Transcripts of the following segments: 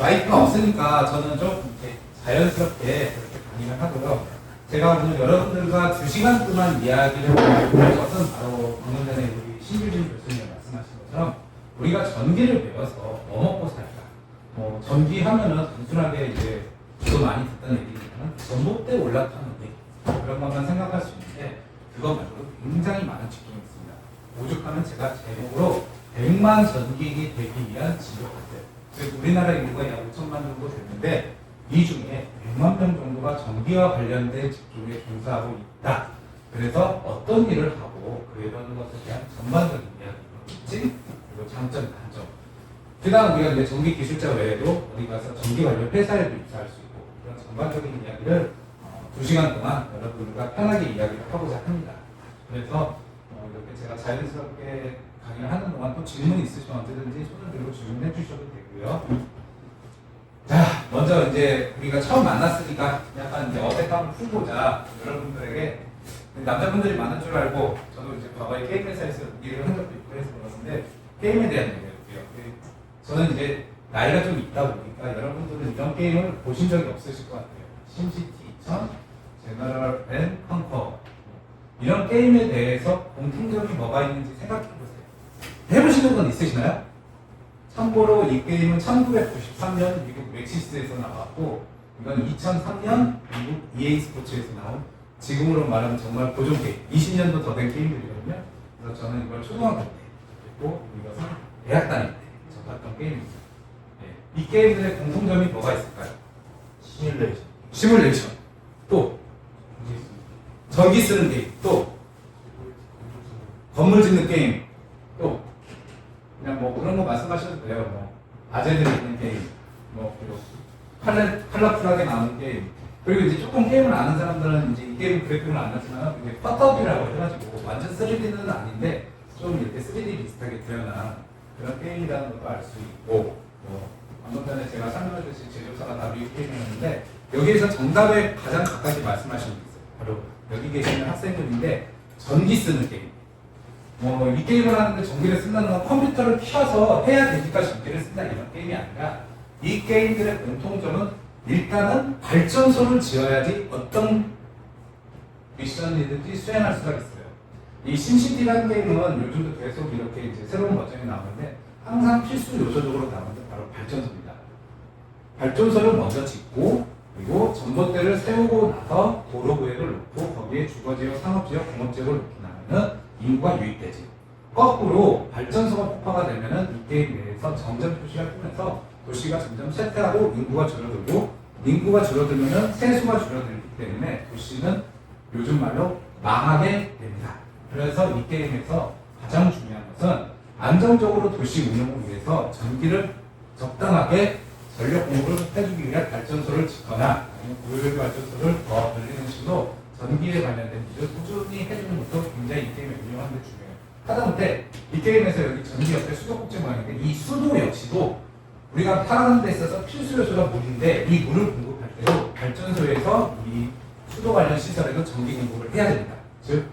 마이크가 없으니까 저는 좀 이렇게 자연스럽게 그렇게 강의를 하고요. 제가 오늘 여러분들과 2시간 동안 이야기를 해볼 것은 바로 방금 전에 우리 신규진 교수님 말씀하신 것처럼 우리가 전기를 배워서 뭐 먹고 살까? 전기 하면은 단순하게 이제 저도 많이 듣던 얘기지만 전봇대 올라타는 얘기 그런 것만 생각할 수 있는데 그거 말고도 굉장히 많은 직종이 있습니다. 오죽하면 제가 제목으로 100만 전기기 되기 위한 진로학들, 즉 우리나라 인구가 약 5천만 정도 되는데 이 중에 100만 명 정도가 전기와 관련된 직종에 종사하고 있다. 그래서 어떤 일을 하고 그런 것에 대한 전반적인 이야기, 특징, 그리고 장점, 단점. 그 다음 우리가 이제 전기 기술자 외에도 어디 가서 전기 관련 회사에도 입사할 수 있고 그런 전반적인 이야기를 2시간 동안 여러분과 편하게 이야기를 하고자 합니다. 그래서 이렇게 제가 자연스럽게 강의를 하는 동안 또 질문이 있으시면 언제든지 손을 들고 질문해 주셔도 되고요. 자, 먼저 이제 우리가 처음 만났으니까 약간 이제 어색함을 풀고자 여러분들에게 남자분들이 많은 줄 알고 저도 이제 과거에 게임 회사에서 일을 한 적도 있고 해서 그러는데 게임에 대한 얘기를 해볼게요. 저는 이제 나이가 좀 있다 보니까 여러분들은 이런 게임을 보신 적이 없으실 것 같아요. 심시티 2000, 제너럴 앤 컨커 이런 게임에 대해서 공통점이 뭐가 있는지 생각해 보세요. 해보시는 건 있으시나요? 참고로 이 게임은 1993년 미국 멕시스에서 나왔고 이건 2003년 미국 EA 스포츠에서 나온 지금으로 말하면 정말 고전 게임 20년도 더 된 게임들이거든요. 그래서 저는 이걸 초등학교 때 그리고 이것은 대학 다닐 때 접했던 게임입니다. 이 게임들의 공통점이 뭐가 있을까요? 시뮬레이션 또 전기 쓰는 게임 또 건물 짓는 게임 또 그냥 뭐 그런 거 말씀하셔도 돼요. 뭐 아재들이 있는 게임, 뭐 그리고 컬러풀하게 나오는 게임. 그리고 이제 조금 게임을 아는 사람들은 이제 이 게임 그래픽을 안 하지만 이게 퍼터비라고 해가지고 완전 3D는 아닌데 좀 이렇게 3D 비슷하게 드러난 그런 게임이라는 것도 알 수 있고. 방금 전에 제가 설명해주신 제조사가 다 미국 게임이었는데 여기에서 정답에 가장 가까이 말씀하신 게 있어요. 바로 여기 계시는 학생들인데 전기 쓰는 게임. 이 게임을 하는데 전기를 쓴다는 건 컴퓨터를 켜서 해야 되니까 전기를 쓴다 이런 게임이 아니라 이 게임들의 공통점은 일단은 발전소를 지어야지 어떤 미션이든지 수행할 수가 있어요. 이 심시티라는 게임은 요즘도 계속 이렇게 이제 새로운 버전이 나오는데 항상 필수 요소적으로 나오는 게 바로 발전소입니다. 발전소를 먼저 짓고 그리고 전봇대를 세우고 나서 도로 구획을 놓고 거기에 주거지역, 상업지역, 공업지역을 놓고 나면은 인구가 유입되지. 거꾸로 발전소가 폭파가 되면은 이 게임 내에서 점점 표시가 뜨면서 도시가 점점 쇠퇴하고 인구가 줄어들고 인구가 줄어들면은 세수가 줄어들기 때문에 도시는 요즘 말로 망하게 됩니다. 그래서 이 게임에서 가장 중요한 것은 안정적으로 도시 운영을 위해서 전기를 적당하게 전력 공급을 해주기 위한 발전소를 짓거나 아니면 고효율 발전소를 더 늘리는 식으로 전기에 관련된 일을 꾸준히 해주는 것도 굉장히 이 게임의 유용한 데 중요해요. 하다못해 이 게임에서 여기 전기 옆에 수도꼭지 모양인데 이 수도 역시도 우리가 살아가는 데 있어서 필수 요소가 물인데 이 물을 공급할 때도 발전소에서 이 수도 관련 시설에서 전기 공급을 해야 됩니다. 즉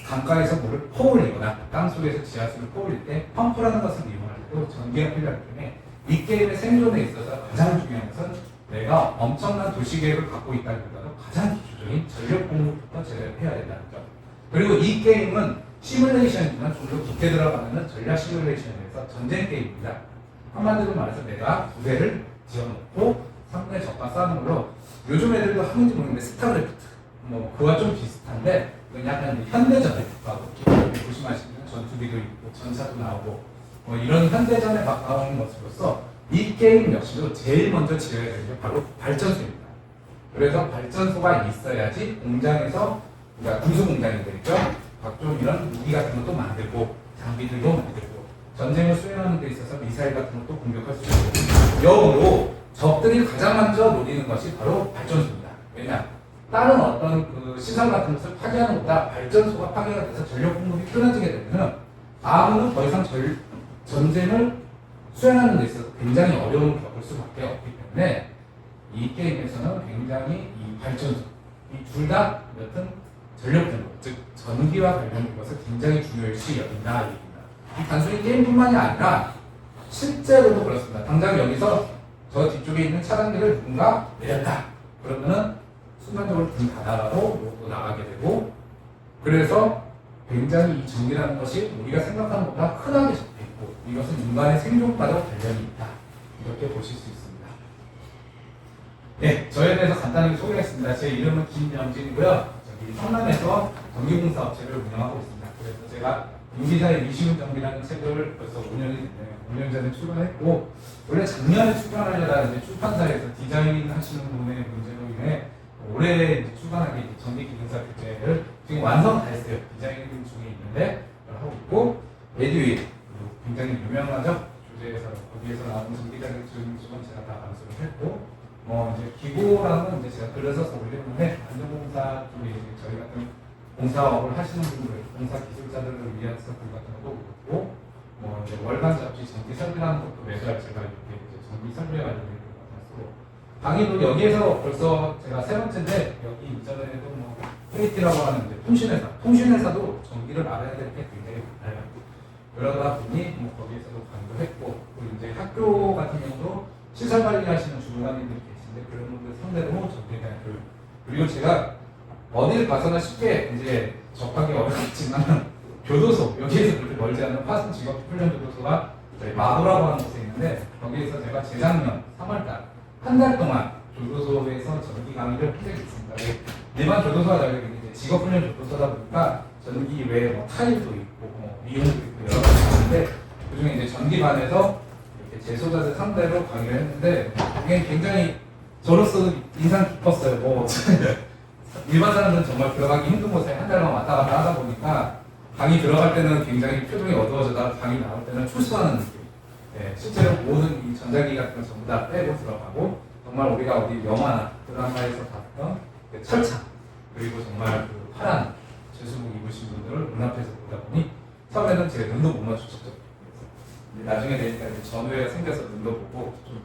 강가에서 물을 퍼올리거나 땅속에서 지하수를 퍼올릴 때 펌프라는 것을 이용할 때도 전기가 필요하기 때문에 이 게임의 생존에 있어서 가장 중요한 것은 내가 엄청난 도시 계획을 갖고 있다기보다도 가장 기초적인 전력 공급부터 제대로 해야 된다는 점. 그리고 이 게임은 시뮬레이션이지만 좀 더 깊게 들어가면 전략 시뮬레이션에 대해서 전쟁 게임입니다. 한마디로 말해서 내가 부대를 지어놓고 상대 적과 싸우는 걸로 요즘 애들도 하는지 모르겠는데 스타크래프트 그와 좀 비슷한데 약간 현대전에 가까워. 보시면 전투기도 있고 전차도 나오고 이런 현대전에 가까운 것으로서 이 게임 역시도 제일 먼저 지어야 되는 게 바로 발전소입니다. 그래서 발전소가 있어야지 공장에서 우리가 군수 공장이 되겠죠. 각종 이런 무기 같은 것도 만들고 장비들도 만들고 전쟁을 수행하는 데 있어서 미사일 같은 것도 공격할 수 있고 역으로 적들이 가장 먼저 노리는 것이 바로 발전소입니다. 왜냐? 다른 어떤 그 시설 같은 것을 파괴하는 것보다 발전소가 파괴가 돼서 전력 공급이 끊어지게 되면 아무는 더 이상 전쟁을 수행하는 데 있어서 굉장히 어려움을 겪을 수밖에 없기 때문에 이 게임에서는 굉장히 이 발전소, 이 둘 다 여튼 전력 공급, 즉 전기와 관련된 것을 굉장히 중요시 여긴다 얘기입니다. 이 단순히 게임뿐만이 아니라 실제로도 그렇습니다. 당장 여기서 저 뒤쪽에 있는 차단기를 누군가 내렸다. 그러면은 순간적으로 등 닫아가고 요거 나가게 되고, 그래서 굉장히 이 전기라는 것이 우리가 생각하는 것보다 흔하게 적혀 있고, 이것은 인간의 생존과도 관련이 있다. 이렇게 보실 수 있습니다. 네, 저에 대해서 간단히 소개했습니다. 제 이름은 김명진이고요. 저기 성남에서 전기공사 업체를 운영하고 있습니다. 그래서 제가 임기사의 미시운 전기라는 책을 벌써 5년이 됐네요. 5년 전에 출간했고, 원래 작년에 출간하려다 이제 출판사에서 디자인 하시는 분의 문제로 인해 올해 이제 출간하게 전기기능사 교재를 지금 완성 다 했어요. 디자인 중에 있는데 하고 있고, 에듀윌 굉장히 유명하죠. 교재에서 거기에서 나오는 전기자격증 제가 다 감수를 했고, 이제 기고라는 건 이제 제가 글을 써서 올렸는데, 안전공사 쪽에 이제 저희 같은 공사업을 하시는 분들, 공사 기술자들을 위한 서클 같은 것도 그렇고, 이제 월간 잡지 전기 설비라는 것도 매달 제가 이렇게 이제 전기 설비에 관련된 것 같아서 강의도 여기에서 벌써 제가 세 번째인데, 여기 이전에도 프리티라고 하는 이제 통신회사도 전기를 알아야 될 게 굉장히 많아요. 그러다 보니 거기에서도 강의도 했고, 그리고 이제 학교 같은 경우도 시설 관리하시는 주무관님들이 계신데 그런 분들 상대로 전기에 대한 교육, 그리고 제가 어딜 가서나 쉽게 이제 접하기 어렵지만 교도소, 여기에서 그렇게 멀지 않은 화순 직업훈련 교도소가 저희 마도라고 하는 곳에 있는데, 거기에서 제가 재작년 3월달 한 달 동안 교도소에서 전기 강의를 한 적이 있습니다. 일반 교도소가 달리 이제 직업훈련 교도소다 보니까 전기 외에 타일도 있고 미용도 있고 여러 가지 있는데, 그중에 이제 전기반에서 이렇게 재소자들 상대로 강의를 했는데, 이게 굉장히 저로서 인상 깊었어요. 일반 사람들은 정말 들어가기 힘든 곳에 한 달만 왔다 갔다 하다 보니까 강의 들어갈 때는 굉장히 표정이 어두워져다 강의 나올 때는 출소하는 느낌. 네, 실제로 모든 이 전자기 같은 거 전부 다 빼고 들어가고, 정말 우리가 어디 영화나 드라마에서 봤던 그 철창, 그리고 정말 그 파란 제수복 입으신 분들을 눈앞에서 보다 보니 처음에는 제가 눈도 못 마주쳤죠. 나중에 되니까 전후회가 생겨서 눈도 보고 좀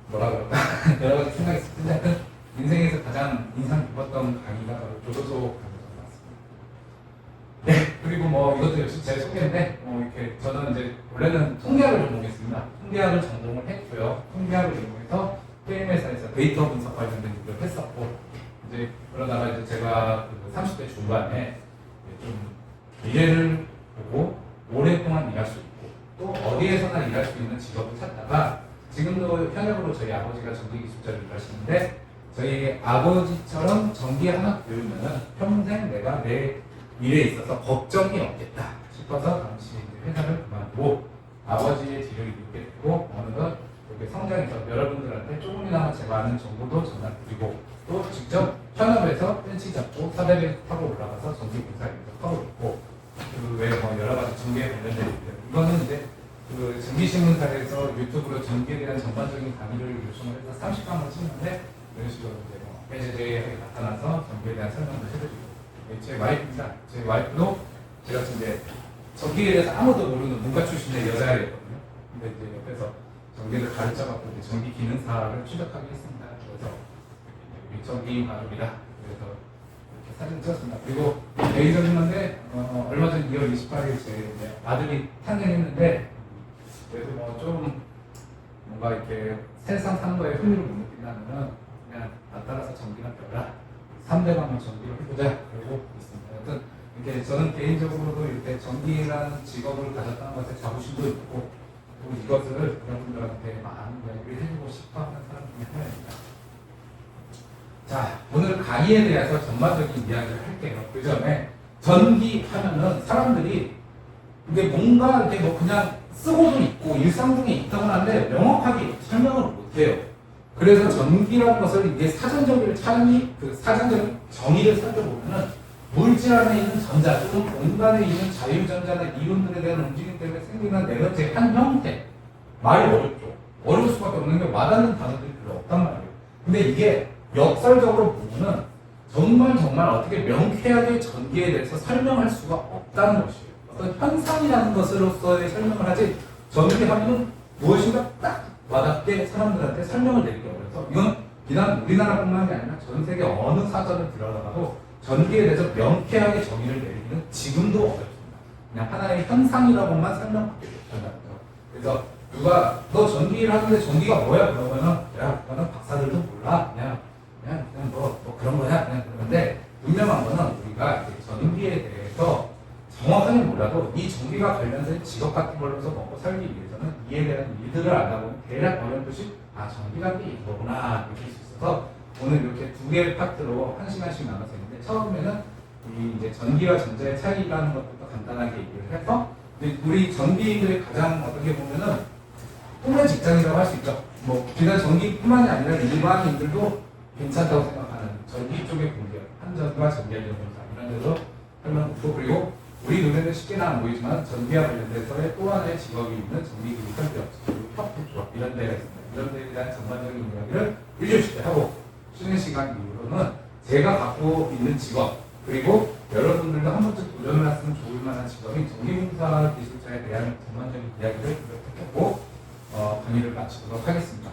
뭐라 그럴까 여러 가지 생각이 있을 텐데, 인생에서 가장 인상 깊었던 강의가 바로 교도소 강의였던 것 같습니다. 네, 그리고 이것도 역시 제 소개인데, 이렇게 저는 이제 원래는 통계학을 전공했습니다. 통계학을 전공을 했고요. 통계학을 전공해서 게임회사에서 데이터 분석 관련된 일을 했었고, 이제 그러다가 이제 제가 30대 중반에 좀 미래를 보고 오랫동안 일할 수 있고 또 어디에서나 일할 수 있는 직업을 찾다가, 지금도 현역으로 저희 아버지가 전기기술자로 일하시는데, 저희 아버지처럼 전기 하나 배우면 평생 내가 내 미래에 있어서 걱정이 없겠다 싶어서 당시 회사를 그만두고 아버지의 뒤를 잇게 되고, 어느덧 이렇게 성장해서 여러분들한테 조금이나마 제가 아는 정보도 전달드리고, 또 직접 현업에서 벤치 잡고 사대를 타고 올라가서 전기공사 일도 하고 있고, 그 외에 여러 가지 전기에 관련된 일들, 이거는 이제 그 전기신문사에서 유튜브로 전기에 대한 전반적인 강의를 요청을 해서 30강을 찍는데, 이런 식으로 이제 해제제에 나타나서 전기에 대한 설명도 해드리고, 제 와이프입니다. 제 와이프도 제가 이제 전기에 대해서 아무도 모르는 문과 출신의 여자애였거든요. 근데 이제 옆에서 전기를 가르쳐갖고 이제 전기 기능사를 취득하게 했습니다. 그래서 우리 전기 가족이다. 그래서 이렇게 사진 찍었습니다. 그리고 개인적인 건데, 얼마 전 2월 28일 제 아들이 탄생했는데, 그래서 좀 뭔가 이렇게 세상 사는 거에 흥미를 못 느낀다면은 그냥 나따라서 전기나 펴라. 3대방만 전기를 해보자. 그러고 있습니다. 여튼 이렇게 저는 개인적으로도 이렇게 전기라는 직업을 가졌다는 것에 자부심도 있고, 그리고 이것을 여러분들한테 많은 이야기를 해주고 싶어 하는 사람 중에 하나입니다. 자, 오늘 강의에 대해서 전반적인 이야기를 할게요. 그 전에 전기 하면은 사람들이 이게 뭔가 이렇게 그냥 쓰고도 있고 일상 중에 있다고는 하는데 명확하게 설명을 못해요. 그래서 전기라는 것을 이게 사전적인 정의를 살펴보면은 물질 안에 있는 전자 또는 공간에 있는 자유전자나 이온들에 대한 움직임 때문에 생기는 에너지의 한 형태. 말이 어렵죠. 어려울 수밖에 없는 게 와닿는 단어들이 별로 없단 말이에요. 근데 이게 역설적으로 보면은 정말 어떻게 명쾌하게 전기에 대해서 설명할 수가 없다는 것이에요. 어떤 현상이라는 것으로서의 설명을 하지, 전기하면 무엇인가 딱 와닿게 사람들한테 설명을 내리기 어려서, 이건 비단 우리나라뿐만 아니라 전 세계 어느 사전을 들어가도 전기에 대해서 명쾌하게 정의를 내리기는 지금도 어렵습니다. 그냥 하나의 현상이라고만 설명받게 된다는 거죠. 그래서 누가 너 전기를 하는데 전기가 뭐야? 그러면은 야 그거는 박사들도 몰라 그냥 뭐 그런 거야 그냥 그러는데 분명한 거는 우리가 이제 전기에 대해서 정확하게 몰라도 이 전기가 관련된 직업 같은 걸로서 먹고 살기 위해서는 이에 대한 일들을 알다 보면 대략 어렴풋이 아 전기라는 게 이거구나 느낄 수 있어서 오늘 이렇게 두 개의 파트로 한 시간씩 나눠서 있는데 처음에는 이 이제 전기와 전자의 차이라는 것부터 간단하게 얘기를 해서 우리 전기인들의 가장 어떻게 보면은 꿈의 직장이라고 할 수 있죠. 뭐 비단 전기뿐만이 아니라 일반인들도 괜찮다고 생각하는 전기 쪽의 공격, 한전과 전기연료 공사 이런 데서 설명하고 그리고 우리 눈에는 쉽게는 안 보이지만 전기와 관련돼서의 또 하나의 직업이 있는 전기기기 설비업, 그리고 협회조합 이런 데가 있습니다. 이런 데에 대한 전반적인 이야기를 1교시 때 하고 쉬는 시간 이후로는 제가 갖고 있는 직업 그리고 여러분들도 한 번쯤 도전을 했으면 좋을 만한 직업인 전기공사 기술자에 대한 전반적인 이야기를 했고 강의를 마치도록 하겠습니다.